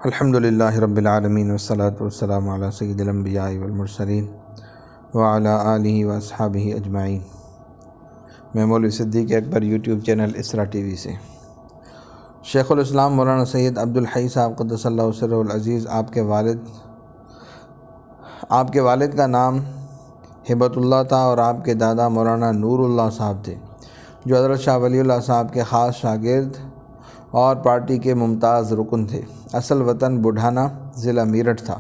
الحمدللہ رب العالمین والصلاة والسلام علی سید الانبیاء والمرسلین وعلی آلہ واصحابہ اجمعین۔ میں مولوی صدیق اکبر یوٹیوب چینل اسرا ٹی وی سے۔ شیخ الاسلام مولانا سید عبدالحی صاحب قدس اللہ سرہ العزیز آپ کے والد کا نام ہبت اللہ تھا اور آپ کے دادا مولانا نور اللہ صاحب تھے، جو حضرت شاہ ولی اللہ صاحب کے خاص شاگرد اور پارٹی کے ممتاز رکن تھے۔ اصل وطن بڑھانہ ضلع میرٹھ تھا۔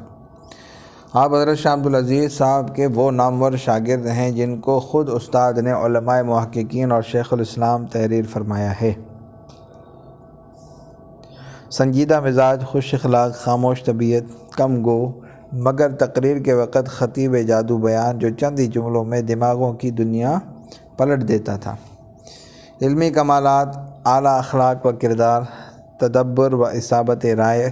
آپ حضرت شاہ عبدالعزیز صاحب کے وہ نامور شاگرد ہیں جن کو خود استاد نے علماء محققین اور شیخ الاسلام تحریر فرمایا ہے۔ سنجیدہ مزاج، خوش اخلاق، خاموش طبیعت، کم گو، مگر تقریر کے وقت خطیب جادو بیان جو چند ہی جملوں میں دماغوں کی دنیا پلٹ دیتا تھا۔ علمی کمالات، اعلیٰ اخلاق و کردار، تدبر و اصابت رائے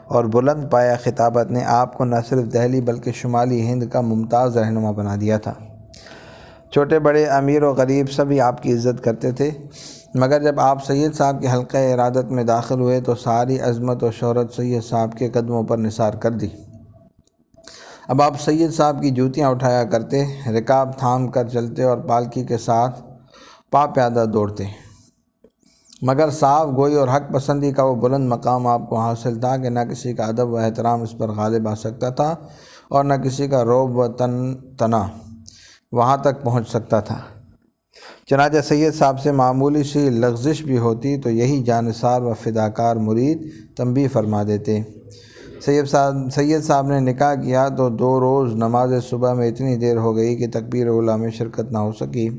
اور بلند پایہ خطابت نے آپ کو نہ صرف دہلی بلکہ شمالی ہند کا ممتاز رہنما بنا دیا تھا۔ چھوٹے بڑے، امیر و غریب سبھی آپ کی عزت کرتے تھے، مگر جب آپ سید صاحب کے حلقہ ارادت میں داخل ہوئے تو ساری عظمت و شہرت سید صاحب کے قدموں پر نثار کر دی۔ اب آپ سید صاحب کی جوتیاں اٹھایا کرتے، رکاب تھام کر چلتے اور پالکی کے ساتھ پا پیادہ دوڑتے، مگر صاف گوئی اور حق پسندی کا وہ بلند مقام آپ کو حاصل تھا کہ نہ کسی کا ادب و احترام اس پر غالب آ سکتا تھا اور نہ کسی کا رعب و تنا وہاں تک پہنچ سکتا تھا۔ چنانچہ سید صاحب سے معمولی سی لغزش بھی ہوتی تو یہی جانثار و فداکار مرید تنبیہ فرما دیتے۔ سید صاحب نے نکاح کیا تو 2 روز نماز صبح میں اتنی دیر ہو گئی کہ تکبیر اولیٰ میں شرکت نہ ہو سکی۔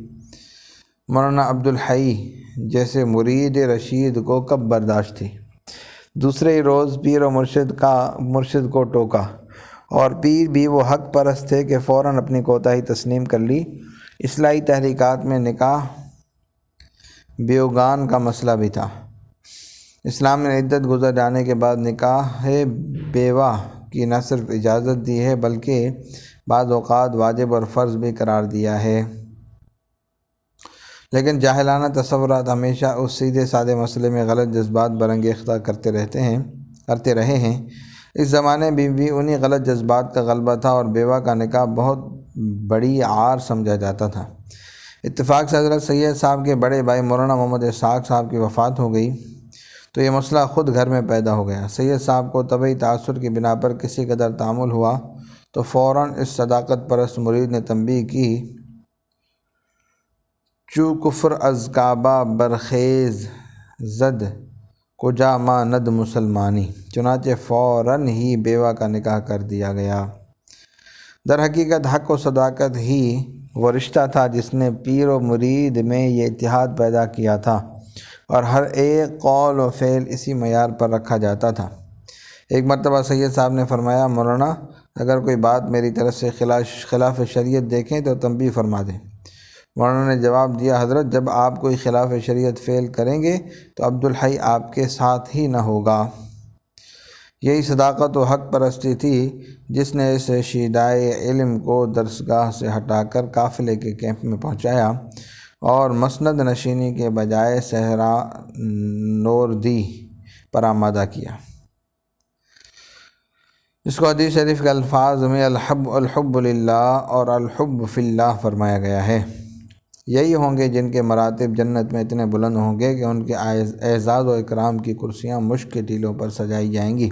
مولانا عبدالحی جیسے مرید رشید کو کب برداشت تھی؟ دوسرے ہی روز پیر و مرشد کو ٹوکا، اور پیر بھی وہ حق پرست تھے کہ فوراً اپنی کوتاہی تسلیم کر لی۔ اصلاحی تحریکات میں نکاح بیوگان کا مسئلہ بھی تھا۔ اسلام نے عدت گزر جانے کے بعد نکاح بیوہ کی نہ صرف اجازت دی ہے بلکہ بعض اوقات واجب اور فرض بھی قرار دیا ہے، لیکن جاہلانہ تصورات ہمیشہ اس سیدھے سادے مسئلے میں غلط جذبات برانگیختہ کرتے رہے ہیں۔ اس زمانے میں بھی انہی غلط جذبات کا غلبہ تھا اور بیوہ کا نکاح بہت بڑی عار سمجھا جاتا تھا۔ اتفاق سے حضرت سید صاحب کے بڑے بھائی مولانا محمد اسحاق صاحب کی وفات ہو گئی تو یہ مسئلہ خود گھر میں پیدا ہو گیا۔ سید صاحب کو طبعی تاثر کی بنا پر کسی قدر تعامل ہوا تو فوراً اس صداقت پرست مرید نے تنبیہ کی، چو کفر از کعبہ برخیز زد کجا ماند مسلمانی۔ چنانچہ فوراً ہی بیوہ کا نکاح کر دیا گیا۔ در حقیقت حق و صداقت ہی وہ رشتہ تھا جس نے پیر و مرید میں یہ اتحاد پیدا کیا تھا اور ہر ایک قول و فعل اسی معیار پر رکھا جاتا تھا۔ ایک مرتبہ سید صاحب نے فرمایا، مولانا اگر کوئی بات میری طرف سے خلاف شریعت دیکھیں تو تنبیہ فرما دیں۔ مولانا نے جواب دیا، حضرت جب آپ کوئی خلاف شریعت فعل کریں گے تو عبدالحی آپ کے ساتھ ہی نہ ہوگا۔ یہی صداقت و حق پرستی تھی جس نے اس شیدائے علم کو درسگاہ سے ہٹا کر قافلے کے کیمپ میں پہنچایا اور مسند نشینی کے بجائے صحرا نوردی پر آمادہ کیا۔ اس کو حدیث شریف کے الفاظ میں الحب للہ اور الحب فی اللہ فرمایا گیا ہے۔ یہی ہوں گے جن کے مراتب جنت میں اتنے بلند ہوں گے کہ ان کے اعزاز و اکرام کی کرسیاں مشک کے ٹیلوں پر سجائی جائیں گی۔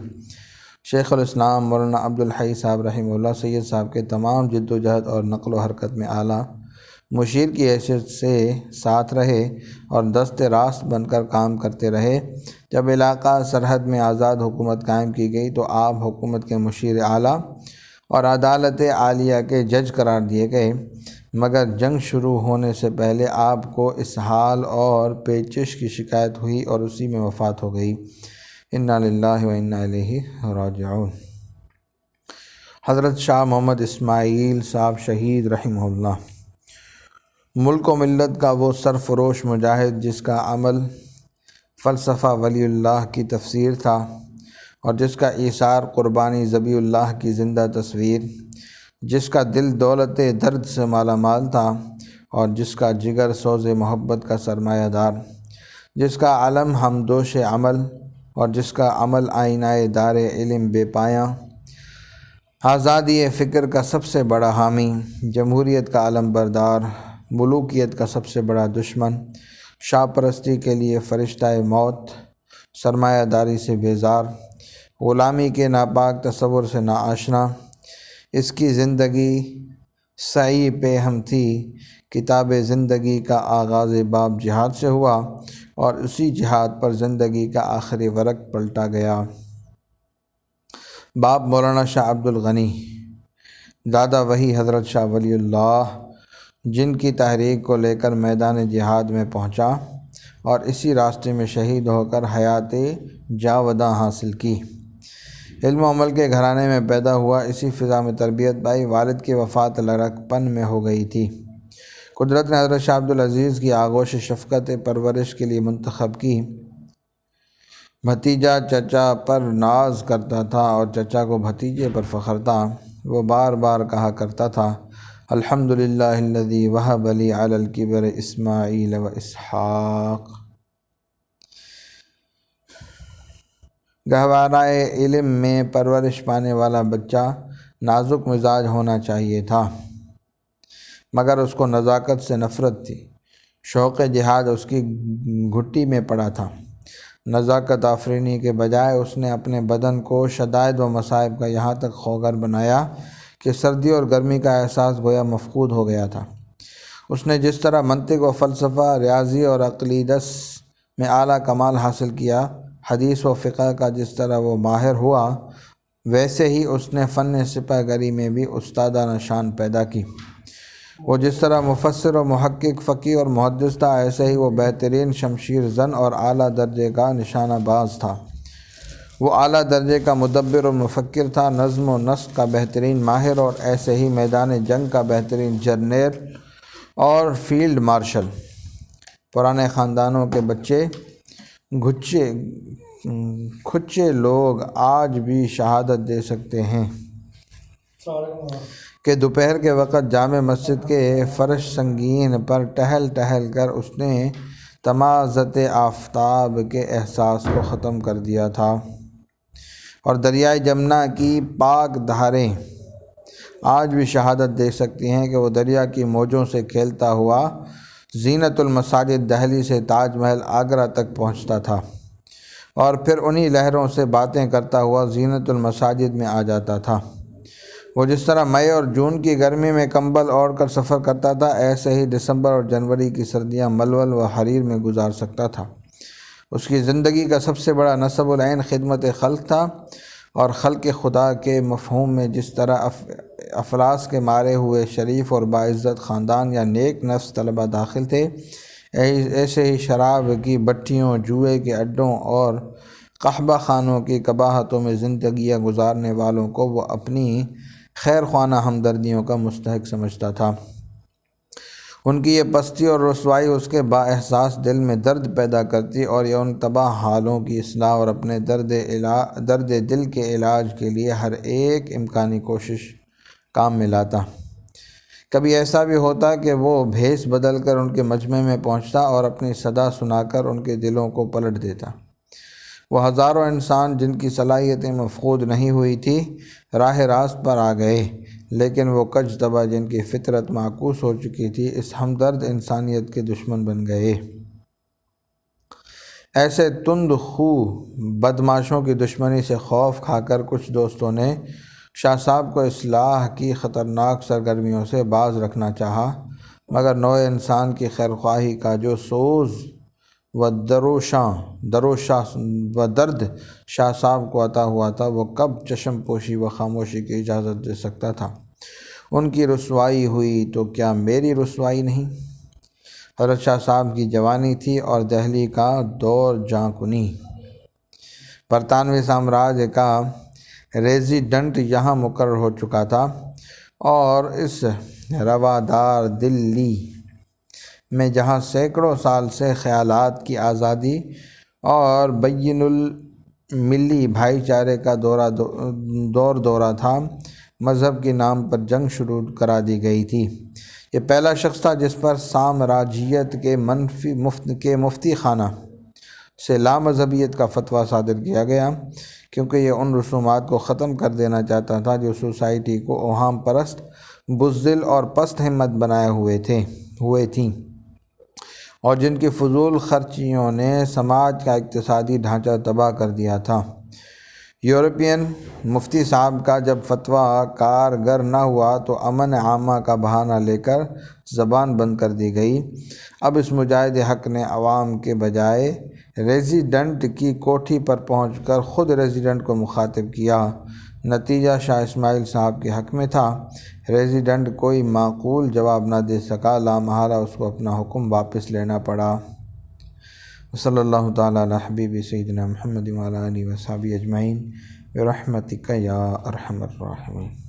شیخ الاسلام مولانا عبدالحی صاحب رحمہ اللہ سید صاحب کے تمام جد و جہد اور نقل و حرکت میں اعلیٰ مشیر کی حیثیت سے ساتھ رہے اور دست راست بن کر کام کرتے رہے۔ جب علاقہ سرحد میں آزاد حکومت قائم کی گئی تو آپ حکومت کے مشیر اعلیٰ اور عدالت عالیہ کے جج قرار دیے گئے، مگر جنگ شروع ہونے سے پہلے آپ کو اسہال اور پیچش کی شکایت ہوئی اور اسی میں وفات ہو گئی۔ انا للہ و انا الیہ راجعون۔ حضرت شاہ محمد اسماعیل صاحب شہید رحمہ اللہ، ملک و ملت کا وہ سرفروش مجاہد جس کا عمل فلسفہ ولی اللہ کی تفسیر تھا اور جس کا ایثار قربانی ذبیح اللہ کی زندہ تصویر، جس کا دل دولت درد سے مالا مال تھا اور جس کا جگر سوز محبت کا سرمایہ دار، جس کا علم ہمدوش عمل اور جس کا عمل آئینہ دار علم بے پایاں، آزادی فکر کا سب سے بڑا حامی، جمہوریت کا علم بردار، ملوکیت کا سب سے بڑا دشمن، شاہ پرستی کے لیے فرشتہ موت، سرمایہ داری سے بیزار، غلامی کے ناپاک تصور سے ناآشنا، اس کی زندگی سعی پہ ہم تھی۔ کتاب زندگی کا آغاز باب جہاد سے ہوا اور اسی جہاد پر زندگی کا آخری ورق پلٹا گیا۔ باب مولانا شاہ عبد الغنی، دادا وحی حضرت شاہ ولی اللہ، جن کی تحریک کو لے کر میدان جہاد میں پہنچا اور اسی راستے میں شہید ہو کر حیات جاوداں حاصل کی۔ علم و عمل کے گھرانے میں پیدا ہوا، اسی فضا میں تربیت پائی۔ والد کی وفات لڑکپن میں ہو گئی تھی۔ قدرت نے حضرت شاہ عبد العزیز کی آغوش شفقت پرورش کے لیے منتخب کی۔ بھتیجا چچا پر ناز کرتا تھا اور چچا کو بھتیجے پر فخر تھا۔ وہ بار بار کہا کرتا تھا، الحمدللہ الذی وہب لی علی الکبر اسماعیل و اسحاق۔ گہوارۂ علم میں پرورش پانے والا بچہ نازک مزاج ہونا چاہیے تھا، مگر اس کو نزاکت سے نفرت تھی۔ شوق جہاد اس کی گھٹی میں پڑا تھا۔ نزاکت آفرینی کے بجائے اس نے اپنے بدن کو شدائد و مصائب کا یہاں تک خوگر بنایا کہ سردی اور گرمی کا احساس گویا مفقود ہو گیا تھا۔ اس نے جس طرح منطق و فلسفہ، ریاضی اور عقلیدس میں اعلیٰ کمال حاصل کیا، حدیث و فقہ کا جس طرح وہ ماہر ہوا، ویسے ہی اس نے فن سپہ گری میں بھی استادانہ شان پیدا کی۔ وہ جس طرح مفسر و محقق، فقیہ اور محدث تھا، ایسے ہی وہ بہترین شمشیر زن اور اعلیٰ درجے کا نشانہ باز تھا۔ وہ اعلیٰ درجے کا مدبر اور مفکر تھا، نظم و نسق کا بہترین ماہر، اور ایسے ہی میدان جنگ کا بہترین جرنیل اور فیلڈ مارشل۔ پرانے خاندانوں کے بچے کھچے لوگ آج بھی شہادت دے سکتے ہیں کہ دوپہر کے وقت جامع مسجد کے فرش سنگین پر ٹہل ٹہل کر اس نے تمازت آفتاب کے احساس کو ختم کر دیا تھا، اور دریائے جمنا کی پاک دھاریں آج بھی شہادت دے سکتی ہیں کہ وہ دریا کی موجوں سے کھیلتا ہوا زینت المساجد دہلی سے تاج محل آگرہ تک پہنچتا تھا، اور پھر انہی لہروں سے باتیں کرتا ہوا زینت المساجد میں آ جاتا تھا۔ وہ جس طرح مئی اور جون کی گرمی میں کمبل اوڑھ کر سفر کرتا تھا، ایسے ہی دسمبر اور جنوری کی سردیاں ملول و حریر میں گزار سکتا تھا۔ اس کی زندگی کا سب سے بڑا نصب العین خدمت خلق تھا، اور خلق خدا کے مفہوم میں جس طرح افلاس کے مارے ہوئے شریف اور باعزت خاندان یا نیک نفس طلبہ داخل تھے، ایسے ہی شراب کی بٹھیوں، جوئے کے اڈوں اور قحبہ خانوں کی قباحتوں میں زندگیاں گزارنے والوں کو وہ اپنی خیر خواہ ہمدردیوں کا مستحق سمجھتا تھا۔ ان کی یہ پستی اور رسوائی اس کے با احساس دل میں درد پیدا کرتی، اور یہ ان تباہ حالوں کی اصلاح اور اپنے درد دل کے علاج کے لیے ہر ایک امکانی کوشش کام میں لاتا۔ کبھی ایسا بھی ہوتا کہ وہ بھیس بدل کر ان کے مجمع میں پہنچتا اور اپنی صدا سنا کر ان کے دلوں کو پلٹ دیتا۔ وہ ہزاروں انسان جن کی صلاحیتیں مفقود نہیں ہوئی تھی راہ راست پر آ گئے، لیکن وہ کج طبع جن کی فطرت معکوس ہو چکی تھی اس ہمدرد انسانیت کے دشمن بن گئے۔ ایسے تند خو بدماشوں کی دشمنی سے خوف کھا کر کچھ دوستوں نے شاہ صاحب کو اصلاح کی خطرناک سرگرمیوں سے باز رکھنا چاہا، مگر نوع انسان کی خیرخواہی کا جو سوز و درد شاہ صاحب کو عطا ہوا تھا، وہ کب چشم پوشی و خاموشی کی اجازت دے سکتا تھا؟ ان کی رسوائی ہوئی تو کیا میری رسوائی نہیں؟ حضرت شاہ صاحب کی جوانی تھی اور دہلی کا دور جاں کنی۔ برطانوی سامراج کا ریزیڈنٹ یہاں مقرر ہو چکا تھا، اور اس روادار دلی میں جہاں سینکڑوں سال سے خیالات کی آزادی اور بین الملی بھائی چارے کا دورہ تھا، مذہب کے نام پر جنگ شروع کرا دی گئی تھی۔ یہ پہلا شخص تھا جس پر سامراجیت کے مفتی خانہ سے لامذہبیت کا فتویٰ صادر کیا گیا، کیونکہ یہ ان رسومات کو ختم کر دینا چاہتا تھا جو سوسائٹی کو اوہام پرست، بزدل اور پست ہمت بنائے ہوئے تھیں، اور جن کی فضول خرچیوں نے سماج کا اقتصادی ڈھانچہ تباہ کر دیا تھا۔ یورپین مفتی صاحب کا جب فتویٰ کارگر نہ ہوا تو امن عامہ کا بہانہ لے کر زبان بند کر دی گئی۔ اب اس مجاہد حق نے عوام کے بجائے ریزیڈنٹ کی کوٹھی پر پہنچ کر خود ریزیڈنٹ کو مخاطب کیا۔ نتیجہ شاہ اسماعیل صاحب کے حق میں تھا۔ ریزیڈنٹ کوئی معقول جواب نہ دے سکا، لامحالہ اس کو اپنا حکم واپس لینا پڑا۔ صلی اللہ تعالیٰ علی حبیب سیدنا محمد وعلی آلہ وصحبہ اجمعین برحمتک یا ارحم الراحمین۔